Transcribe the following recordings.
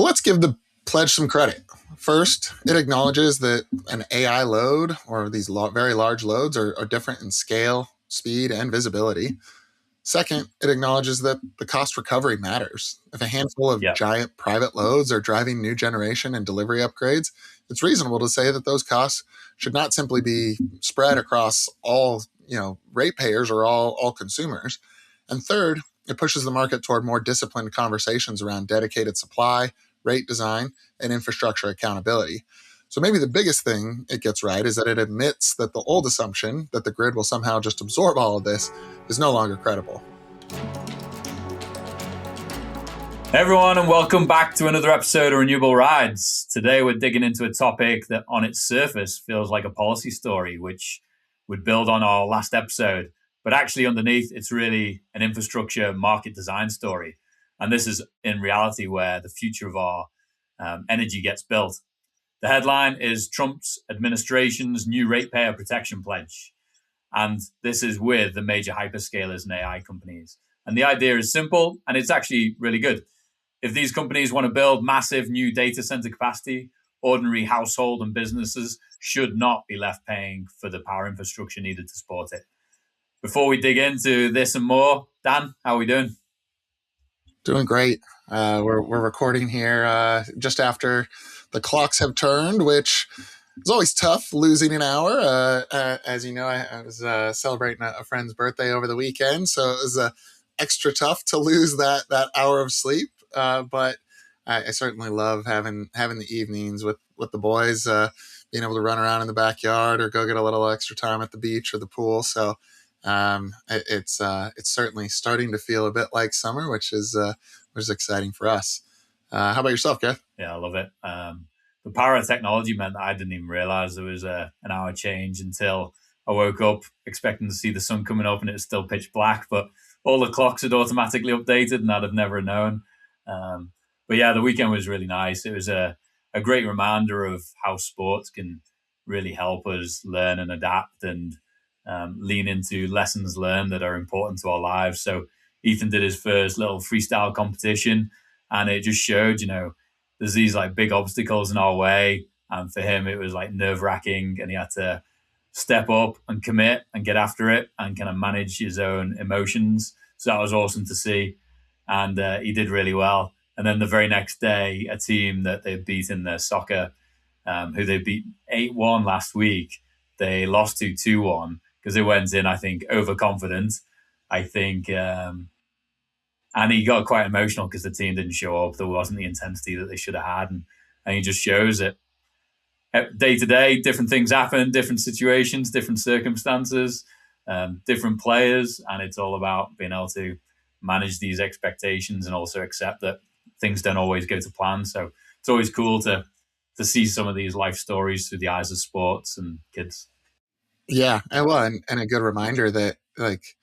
Well, let's give the pledge some credit. First, it acknowledges that an AI load or these very large loads are different in scale, speed, and visibility. Second, it acknowledges that the cost recovery matters. If a handful of giant private loads are driving new generation and delivery upgrades, it's reasonable to say that those costs should not simply be spread across all, ratepayers or all consumers. And third, it pushes the market toward more disciplined conversations around dedicated supply, rate design, and infrastructure accountability. So maybe the biggest thing it gets right is that it admits that the old assumption that the grid will somehow just absorb all of this is no longer credible. Hey everyone, and welcome back to another episode of Renewable Rides. Today we're digging into a topic that on its surface feels like a policy story, which would build on our last episode. But actually underneath, it's really an infrastructure market design story. And this is in reality where the future of our energy gets built. The headline is Trump's administration's new ratepayer protection pledge. And this is with the major hyperscalers and AI companies. And the idea is simple, and it's actually really good. If these companies want to build massive new data center capacity, ordinary household and businesses should not be left paying for the power infrastructure needed to support it. Before we dig into this and more, Dan, how are we doing? Doing great. We're recording here just after the clocks have turned, which is always tough, losing an hour. As you know, I was celebrating a friend's birthday over the weekend, so it was extra tough to lose that hour of sleep. But I certainly love having the evenings with the boys, being able to run around in the backyard or go get a little extra time at the beach or the pool. So it's certainly starting to feel a bit like summer, which is exciting for us. How about yourself, Kev? Yeah, I love it. The power of technology meant that I didn't even realize there was an hour change until I woke up expecting to see the sun coming up and it was still pitch black, but all the clocks had automatically updated and I'd have never known. But yeah, the weekend was really nice. It was a great reminder of how sports can really help us learn and adapt and lean into lessons learned that are important to our lives. So Ethan did his first little freestyle competition and it just showed, there's these like big obstacles in our way. And for him, it was like nerve wracking and he had to step up and commit and get after it and kind of manage his own emotions. So that was awesome to see. And he did really well. And then the very next day, a team that they beat in their soccer, who they beat 8-1 last week, they lost to 2-1 because they went in, I think, overconfident. I think, and he got quite emotional because the team didn't show up. There wasn't the intensity that they should have had. And he just shows it. Day to day, different things happen, different situations, different circumstances, different players. And it's all about being able to manage these expectations and also accept that things don't always go to plan. So it's always cool to see some of these life stories through the eyes of sports and kids. Yeah, and a good reminder that like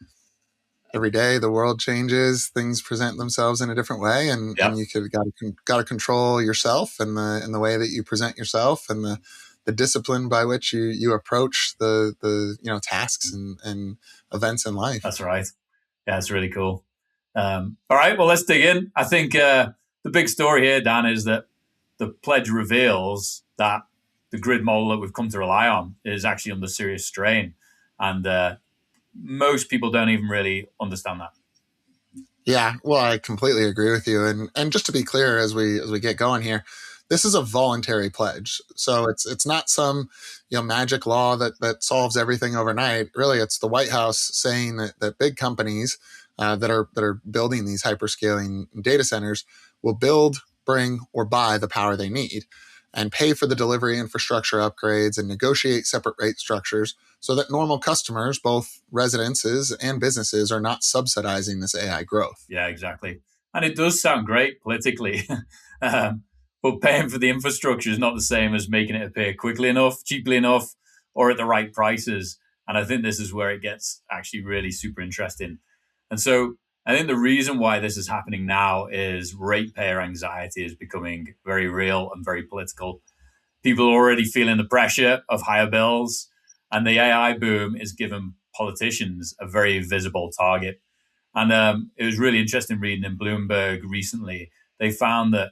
every day the world changes, things present themselves in a different way, and you got to control yourself and the way that you present yourself and the discipline by which you approach the tasks and events in life. That's right. Yeah, it's really cool. All right, well, let's dig in. I think the big story here, Dan, is that the pledge reveals that the grid model that we've come to rely on is actually under serious strain. And most people don't even really understand that. Yeah, well, I completely agree with you. And just to be clear, as we get going here, this is a voluntary pledge. So it's not some magic law that solves everything overnight. Really, it's the White House saying that big companies that are building these hyperscaling data centers will build, bring, or buy the power they need and pay for the delivery infrastructure upgrades and negotiate separate rate structures so that normal customers, both residences and businesses, are not subsidizing this AI growth. Yeah, exactly. And it does sound great politically, but paying for the infrastructure is not the same as making it appear quickly enough, cheaply enough, or at the right prices. And I think this is where it gets actually really super interesting. And so I think the reason why this is happening now is ratepayer anxiety is becoming very real and very political. People are already feeling the pressure of higher bills, and the AI boom is giving politicians a very visible target. And it was really interesting reading in Bloomberg recently. They found that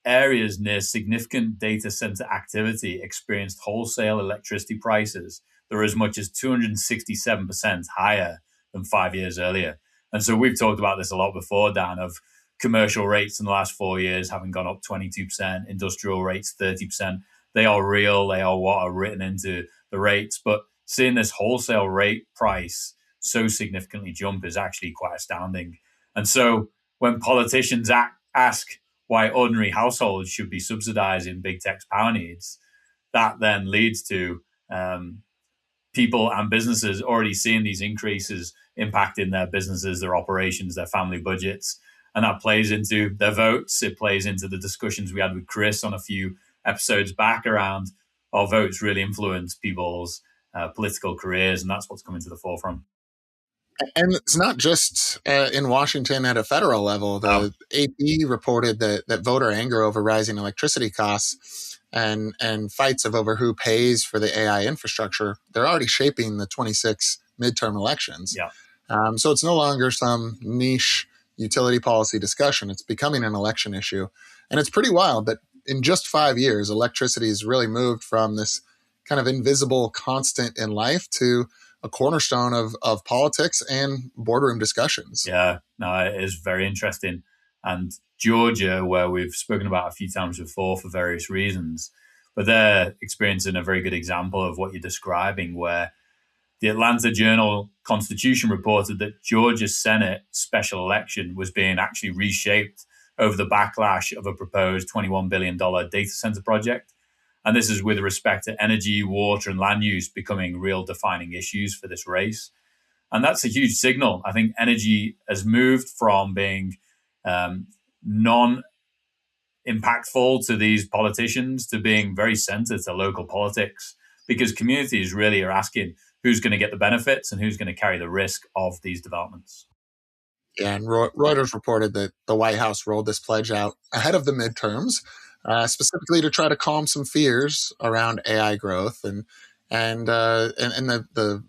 areas near significant data center activity experienced wholesale electricity prices that were as much as 267% higher than 5 years earlier. And so we've talked about this a lot before, Dan, of commercial rates in the last 4 years having gone up 22%, industrial rates 30%. They are real. They are what are written into the rates. But seeing this wholesale rate price so significantly jump is actually quite astounding. And so when politicians ask why ordinary households should be subsidizing big tech's power needs, that then leads to people and businesses already seeing these increases impacting their businesses, their operations, their family budgets. And that plays into their votes. It plays into the discussions we had with Chris on a few episodes back around our votes really influence people's political careers. And that's what's coming to the forefront. And it's not just in Washington at a federal level. The AP reported that voter anger over rising electricity costs and fights over who pays for the AI infrastructure, they're already shaping the 26 midterm elections. Yeah. So it's no longer some niche utility policy discussion. It's becoming an election issue. And it's pretty wild that in just 5 years, electricity has really moved from this kind of invisible constant in life to a cornerstone of politics and boardroom discussions. Yeah, no, it is very interesting. And Georgia, where we've spoken about a few times before for various reasons, but they're experiencing a very good example of what you're describing, where the Atlanta Journal-Constitution reported that Georgia's Senate special election was being actually reshaped over the backlash of a proposed $21 billion data center project. And this is with respect to energy, water, and land use becoming real defining issues for this race. And that's a huge signal. I think energy has moved from being non-impactful to these politicians to being very centered to local politics, because communities really are asking who's going to get the benefits and who's going to carry the risk of these developments. Yeah, and Reuters reported that the White House rolled this pledge out ahead of the midterms, specifically to try to calm some fears around AI growth and the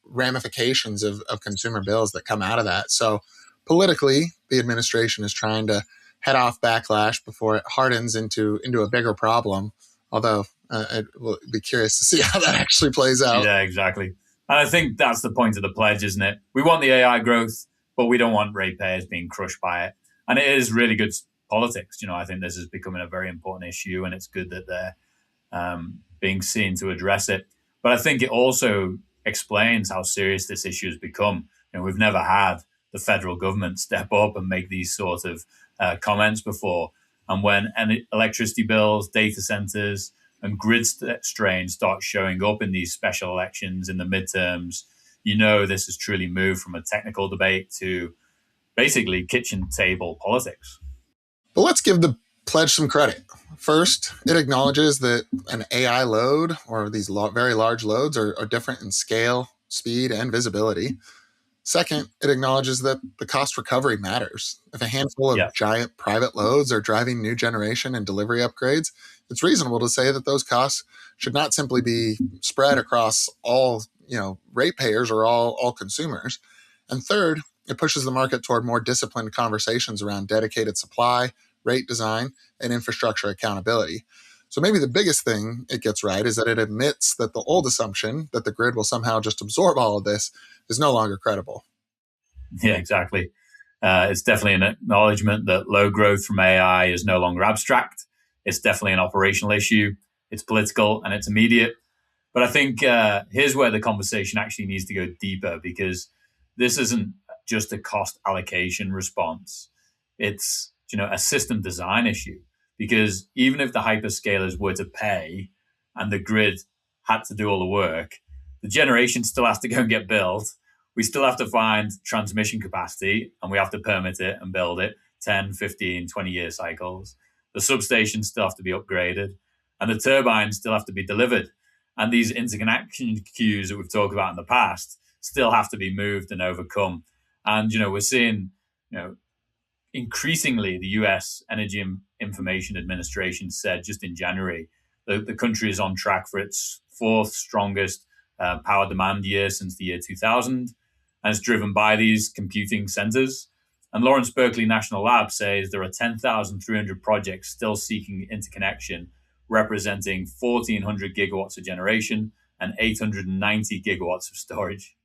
ramifications of consumer bills that come out of that. So politically, the administration is trying to head off backlash before it hardens into a bigger problem. Although I'd be curious to see how that actually plays out. Yeah, exactly. And I think that's the point of the pledge, isn't it? We want the AI growth, but we don't want ratepayers being crushed by it. And it is really good politics. I think this is becoming a very important issue, and it's good that they're being seen to address it. But I think it also explains how serious this issue has become. We've never had the federal government step up and make these sort of comments before. And when electricity bills, data centers, and grid strain start showing up in these special elections in the midterms, this has truly moved from a technical debate to basically kitchen table politics. But let's give the pledge some credit. First, it acknowledges that an AI load or these very large loads are different in scale, speed, and visibility. Second, it acknowledges that the cost recovery matters. If a handful of giant private loads are driving new generation and delivery upgrades, it's reasonable to say that those costs should not simply be spread across all ratepayers or all consumers. And third, it pushes the market toward more disciplined conversations around dedicated supply, rate design, and infrastructure accountability. So maybe the biggest thing it gets right is that it admits that the old assumption that the grid will somehow just absorb all of this is no longer credible. Yeah, exactly. It's definitely an acknowledgement that low growth from AI is no longer abstract. It's definitely an operational issue. It's political and it's immediate. But I think here's where the conversation actually needs to go deeper, because this isn't just a cost allocation response. It's a system design issue, because even if the hyperscalers were to pay and the grid had to do all the work, the generation still has to go and get built. We still have to find transmission capacity, and we have to permit it and build it 10, 15, 20-year cycles. The substations still have to be upgraded, and the turbines still have to be delivered. And these interconnection queues that we've talked about in the past still have to be moved and overcome. And, we're seeing, increasingly the US Energy Information Administration said just in January that the country is on track for its fourth strongest power demand year since the year 2000. And it's driven by these computing centers. And Lawrence Berkeley National Lab says there are 10,300 projects still seeking interconnection, representing 1,400 gigawatts of generation and 890 gigawatts of storage.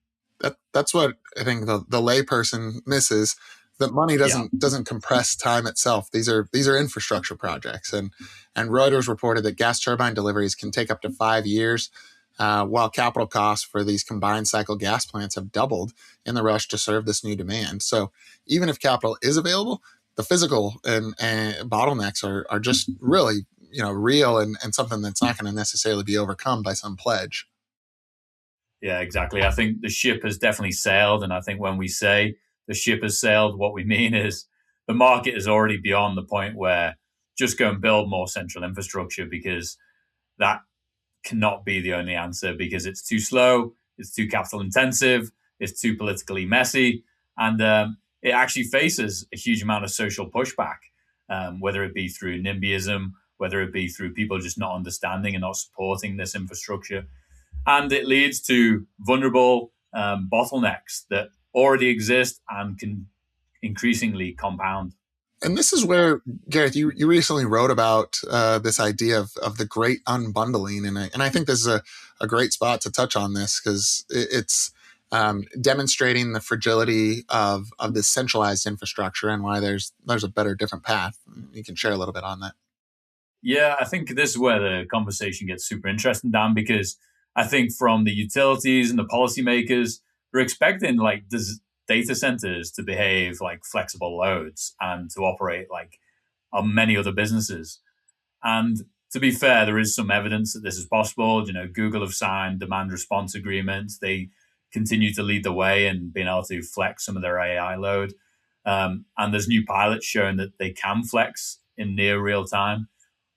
That's what I think the layperson misses. That money Yeah. doesn't compress time itself. These are infrastructure projects, and Reuters reported that gas turbine deliveries can take up to 5 years, while capital costs for these combined cycle gas plants have doubled in the rush to serve this new demand. So even if capital is available, the physical and bottlenecks are just really real and something that's not going to necessarily be overcome by some pledge. Yeah, exactly. I think the ship has definitely sailed. And I think when we say the ship has sailed, what we mean is the market is already beyond the point where just go and build more central infrastructure, because that cannot be the only answer, because it's too slow, it's too capital intensive, it's too politically messy, and it actually faces a huge amount of social pushback, whether it be through NIMBYism, whether it be through people just not understanding and not supporting this infrastructure. And it leads to vulnerable bottlenecks that already exist and can increasingly compound. And this is where, Gareth, you recently wrote about this idea of the great unbundling. And I think this is a great spot to touch on this, because it's demonstrating the fragility of this centralized infrastructure and why there's a better, different path. You can share a little bit on that. Yeah, I think this is where the conversation gets super interesting, Dan, because I think from the utilities and the policymakers, they're expecting like data centers to behave like flexible loads and to operate like many other businesses. And to be fair, there is some evidence that this is possible. Google have signed demand response agreements. They continue to lead the way in being able to flex some of their AI load. And there's new pilots showing that they can flex in near real time.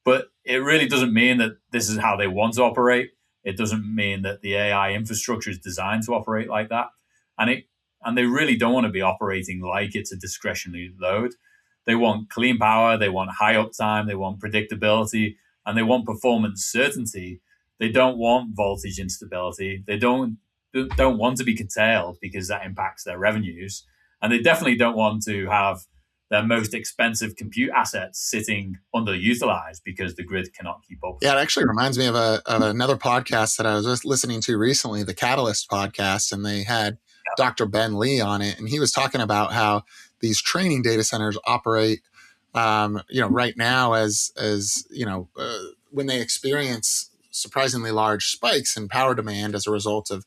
But it really doesn't mean that this is how they want to operate. It doesn't mean that the AI infrastructure is designed to operate like that. And they really don't want to be operating like it's a discretionary load. They want clean power, they want high uptime, they want predictability, and they want performance certainty. They don't want voltage instability. They don't want to be curtailed, because that impacts their revenues. And they definitely don't want to have their most expensive compute assets sitting underutilized because the grid cannot keep up. Yeah, it actually reminds me of another podcast that I was just listening to recently, the Catalyst podcast, and they had Dr. Ben Lee on it, and he was talking about how these training data centers operate, right now as when they experience surprisingly large spikes in power demand as a result of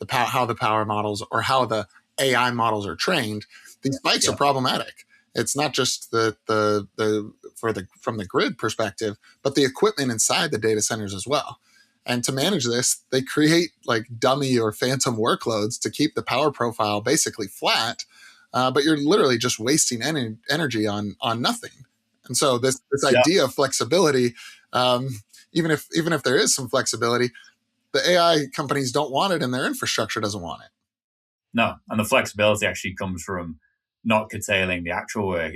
how the power models or how the AI models are trained. These spikes are problematic. It's not just from the grid perspective, but the equipment inside the data centers as well. And to manage this, they create like dummy or phantom workloads to keep the power profile basically flat, but you're literally just wasting energy on nothing. And so this idea of flexibility, even if there is some flexibility, the AI companies don't want it, and their infrastructure doesn't want it. No, and the flexibility actually comes from not curtailing the actual work.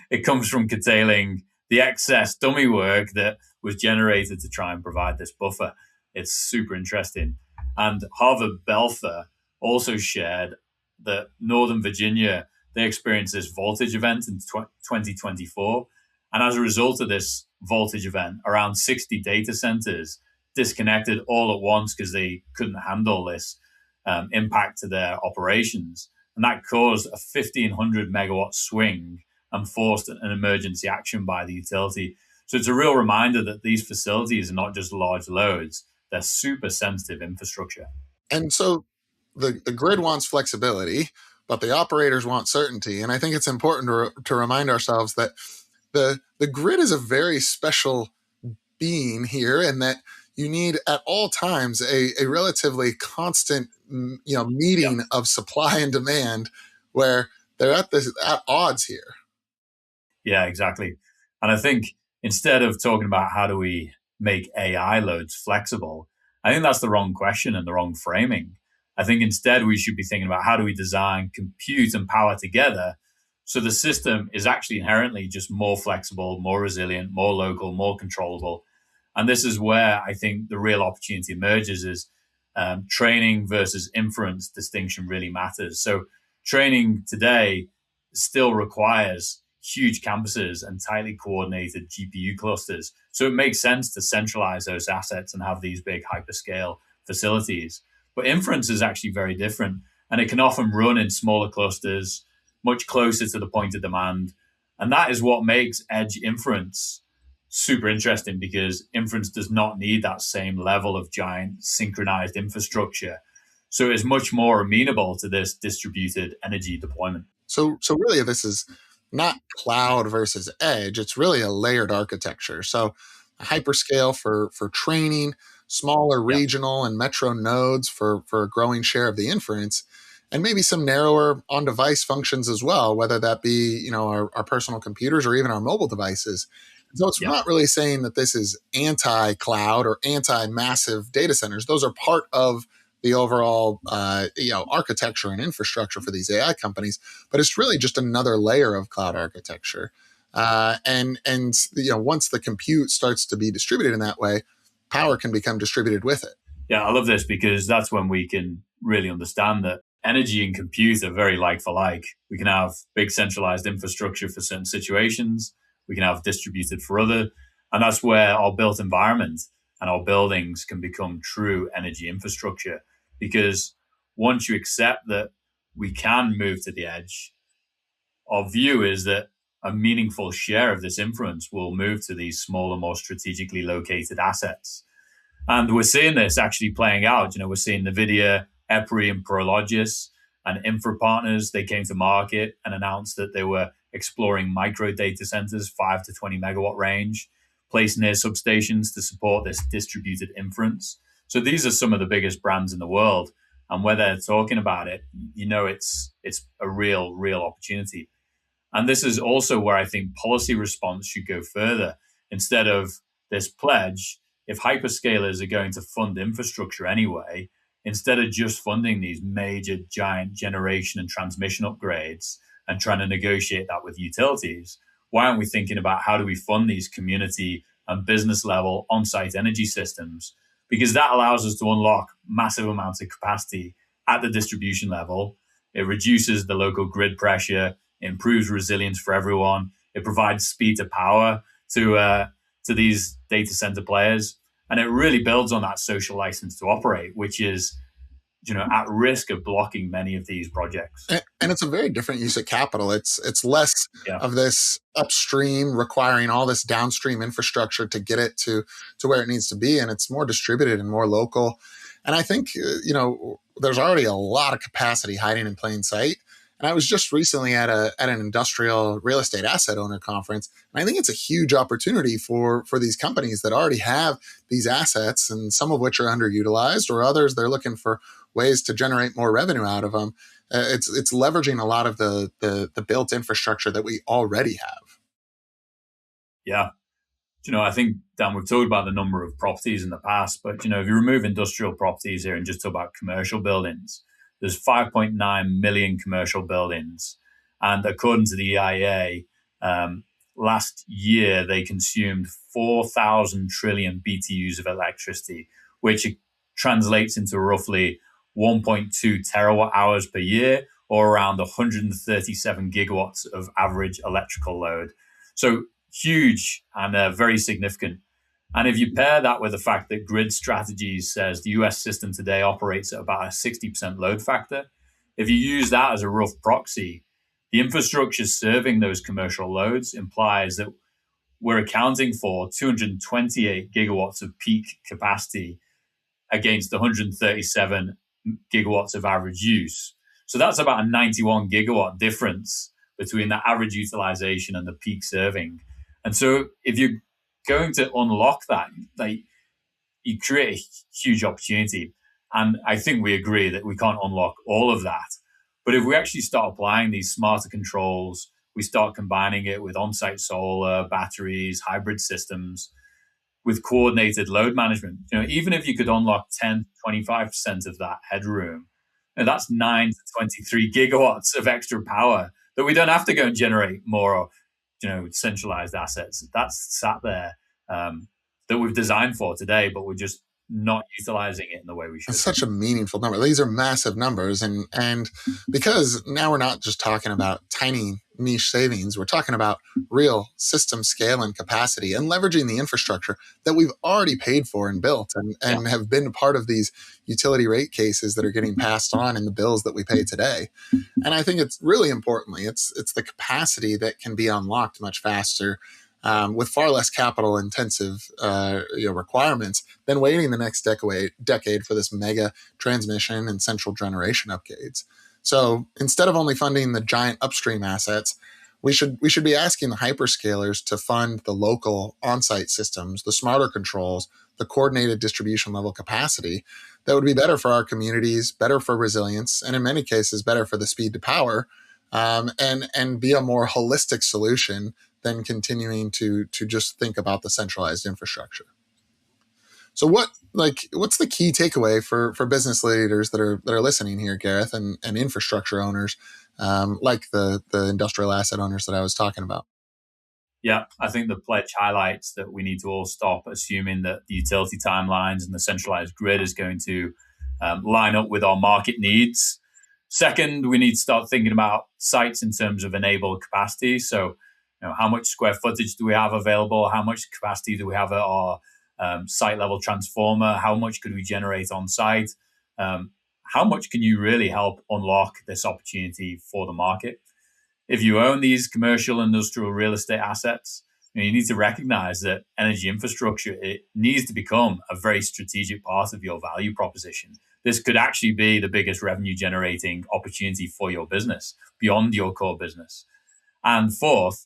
It comes from curtailing the excess dummy work that was generated to try and provide this buffer. It's super interesting. And Harvard Belfer also shared that Northern Virginia, they experienced this voltage event in 2024. And as a result of this voltage event, around 60 data centers disconnected all at once because they couldn't handle this impact to their operations. And that caused a 1,500 megawatt swing and forced an emergency action by the utility. So it's a real reminder that these facilities are not just large loads, they're super sensitive infrastructure. And so the grid wants flexibility, but the operators want certainty. And I think it's important to remind ourselves that the grid is a very special being here, and that you need at all times a relatively constant meeting of supply and demand, where they're at odds here. Yeah, exactly. And I think instead of talking about how do we make AI loads flexible, I think that's the wrong question and the wrong framing. I think instead we should be thinking about how do we design compute and power together so the system is actually inherently just more flexible, more resilient, more local, more controllable. And this is where I think the real opportunity emerges is training versus inference distinction really matters. So training today still requires huge campuses and tightly coordinated GPU clusters. So it makes sense to centralize those assets and have these big hyperscale facilities. But inference is actually very different, and it can often run in smaller clusters, much closer to the point of demand. And that is what makes edge inference super interesting, because inference does not need that same level of giant synchronized infrastructure. So it's much more amenable to this distributed energy deployment. So really, this is not cloud versus edge. It's really a layered architecture. So a hyperscale for training, smaller Yeah. regional and metro nodes for a growing share of the inference, and maybe some narrower on-device functions as well, whether that be our personal computers or even our mobile devices. So it's Yeah. not really saying that this is anti-cloud or anti-massive data centers. Those are part of the overall architecture and infrastructure for these AI companies, but it's really just another layer of cloud architecture. And once the compute starts to be distributed in that way, power can become distributed with it. Yeah, I love this, because that's when we can really understand that energy and compute are very like for like. We can have big centralized infrastructure for certain situations, we can have distributed for other. And that's where our built environment and our buildings can become true energy infrastructure. Because once you accept that we can move to the edge, our view is that a meaningful share of this influence will move to these smaller, more strategically located assets. And we're seeing this actually playing out. We're seeing NVIDIA, EPRI, and Prologis and infra partners. They came to market and announced that they were exploring micro data centers, 5 to 20 megawatt range, placed near substations to support this distributed inference. So these are some of the biggest brands in the world. And where they're talking about it, it's a real opportunity. And this is also where I think policy response should go further. Instead of this pledge, if hyperscalers are going to fund infrastructure anyway, instead of just funding these major giant generation and transmission upgrades and trying to negotiate that with utilities, why aren't we thinking about how do we fund these community and business level on-site energy systems? Because that allows us to unlock massive amounts of capacity at the distribution level. It reduces the local grid pressure, improves resilience for everyone. It provides speed to power to these data center players, and it really builds on that social license to operate, which is at risk of blocking many of these projects. And it's a very different use of capital. It's less of this upstream requiring all this downstream infrastructure to get it to where it needs to be, and it's more distributed and more local. And I think there's already a lot of capacity hiding in plain sight. And I was just recently at an industrial real estate asset owner conference, and I think it's a huge opportunity for these companies that already have these assets, and some of which are underutilized, or others they're looking for ways to generate more revenue out of them. It's leveraging a lot of the built infrastructure that we already have. Yeah. I think, Dan, we've talked about the number of properties in the past, but, if you remove industrial properties here and just talk about commercial buildings, there's 5.9 million commercial buildings. And according to the EIA, last year they consumed 4,000 trillion BTUs of electricity, which translates into roughly 1.2 terawatt hours per year, or around 137 gigawatts of average electrical load. So huge and very significant. And if you pair that with the fact that Grid Strategies says the US system today operates at about a 60% load factor, if you use that as a rough proxy, the infrastructure serving those commercial loads implies that we're accounting for 228 gigawatts of peak capacity against 137 gigawatts of average use. So that's about a 91 gigawatt difference between the average utilization and the peak serving. And so if you're going to unlock that, you create a huge opportunity. And I think we agree that we can't unlock all of that. But if we actually start applying these smarter controls, we start combining it with on-site solar, batteries, hybrid systems, with coordinated load management, even if you could unlock 10 to 25% of that headroom, that's 9 to 23 gigawatts of extra power that we don't have to go and generate more centralized assets. That's sat there that we've designed for today, but we're just not utilizing it in the way we It's should. such a meaningful number. These are massive numbers, and because now we're not just talking about tiny niche savings, we're talking about real system scale and capacity, and leveraging the infrastructure that we've already paid for and built, Yeah. and have been a part of these utility rate cases that are getting passed on in the bills that we pay today. And I think it's really importantly, it's the capacity that can be unlocked much faster. With far less capital intensive requirements than waiting the next decade for this mega transmission and central generation upgrades. So instead of only funding the giant upstream assets, we should be asking the hyperscalers to fund the local on-site systems, the smarter controls, the coordinated distribution level capacity that would be better for our communities, better for resilience, and in many cases better for the speed to power, and be a more holistic solution than continuing to just think about the centralized infrastructure. So what's the key takeaway for business leaders that are listening here, Gareth, and infrastructure owners, like the industrial asset owners that I was talking about? Yeah, I think the pledge highlights that we need to all stop assuming that the utility timelines and the centralized grid is going to line up with our market needs. Second, we need to start thinking about sites in terms of enabled capacity. So, how much square footage do we have available? How much capacity do we have at our site level transformer? How much could we generate on site? How much can you really help unlock this opportunity for the market? If you own these commercial industrial real estate assets, you need to recognize that energy infrastructure, it needs to become a very strategic part of your value proposition. This could actually be the biggest revenue generating opportunity for your business beyond your core business. And fourth,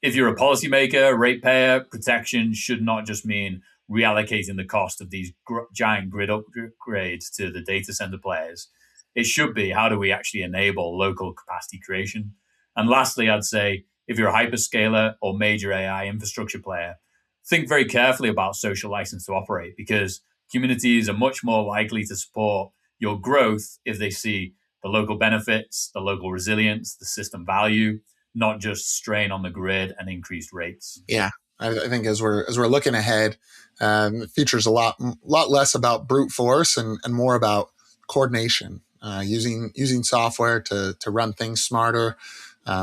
if you're a policymaker, ratepayer, protection should not just mean reallocating the cost of these giant grid upgrades to the data center players. It should be, how do we actually enable local capacity creation? And lastly, I'd say if you're a hyperscaler or major AI infrastructure player, think very carefully about social license to operate, because communities are much more likely to support your growth if they see the local benefits, the local resilience, the system value, not just strain on the grid and increased rates. Yeah, I think as we're looking ahead, it features a lot less about brute force and more about coordination, using software to run things smarter,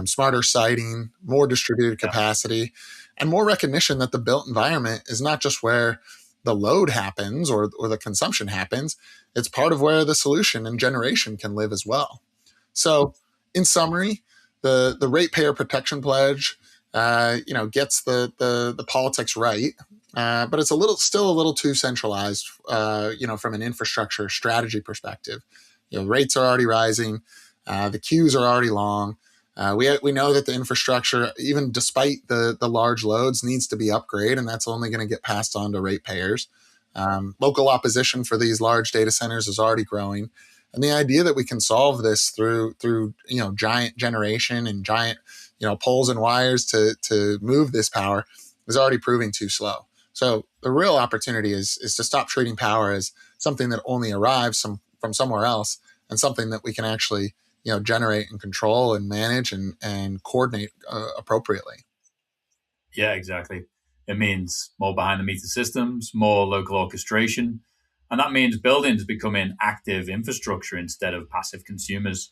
smarter siting, more distributed Yeah. capacity, and more recognition that the built environment is not just where the load happens or the consumption happens. It's part of where the solution and generation can live as well. So, in summary, the ratepayer protection pledge, gets the politics right, but it's still a little too centralized, from an infrastructure strategy perspective. Rates are already rising, the queues are already long. We know that the infrastructure, even despite the large loads, needs to be upgraded, and that's only going to get passed on to ratepayers. Local opposition for these large data centers is already growing, and the idea that we can solve this through giant generation and giant poles and wires to move this power is already proving too slow. So the real opportunity is to stop treating power as something that only arrives from somewhere else, and something that we can actually generate and control and manage and coordinate appropriately. Yeah, exactly. It means more behind the meter systems, more local orchestration. And that means buildings becoming active infrastructure instead of passive consumers.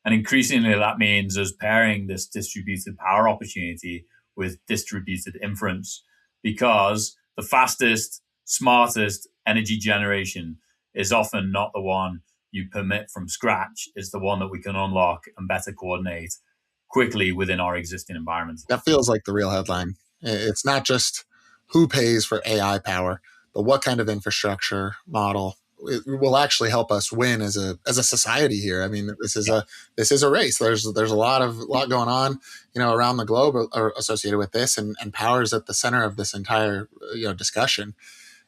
And increasingly, that means us pairing this distributed power opportunity with distributed inference, because the fastest, smartest energy generation is often not the one you permit from scratch. It's the one that we can unlock and better coordinate quickly within our existing environment. That feels like the real headline. It's not just who pays for AI power, but what kind of infrastructure model will actually help us win as a society here. I mean, this is a race. There's a lot going on, around the globe associated with this, and power is at the center of this entire discussion.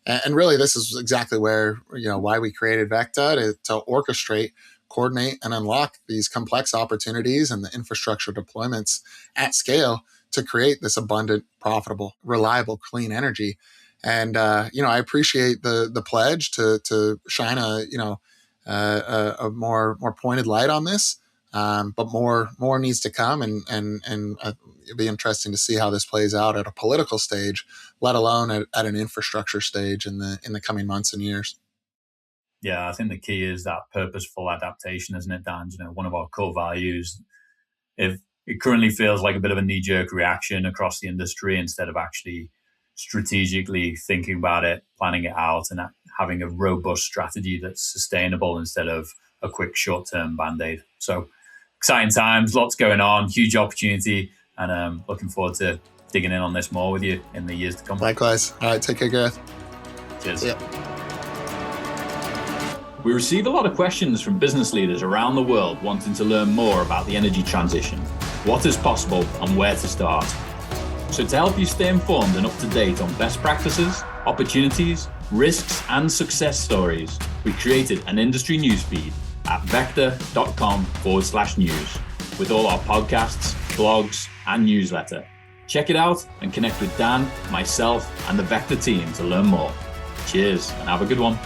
And really, this is exactly where why we created VECKTA to orchestrate, coordinate, and unlock these complex opportunities and the infrastructure deployments at scale to create this abundant, profitable, reliable, clean energy. And I appreciate the pledge to shine a more pointed light on this. But more needs to come, and it'd be interesting to see how this plays out at a political stage, let alone at an infrastructure stage in the coming months and years. Yeah, I think the key is that purposeful adaptation, isn't it, Dan? One of our core values. If it currently feels like a bit of a knee-jerk reaction across the industry, instead of actually strategically thinking about it, planning it out, and having a robust strategy that's sustainable instead of a quick short-term band-aid. So exciting times, lots going on, huge opportunity, and looking forward to digging in on this more with you in the years to come. Likewise. All right, take care, Gareth. Cheers. Yep. We receive a lot of questions from business leaders around the world wanting to learn more about the energy transition, what is possible, and where to start. So to help you stay informed and up to date on best practices, opportunities, risks, and success stories, we created an industry newsfeed at VECKTA.com/news with all our podcasts, blogs, and newsletter. Check it out and connect with Dan, myself, and the VECKTA team to learn more. Cheers and have a good one.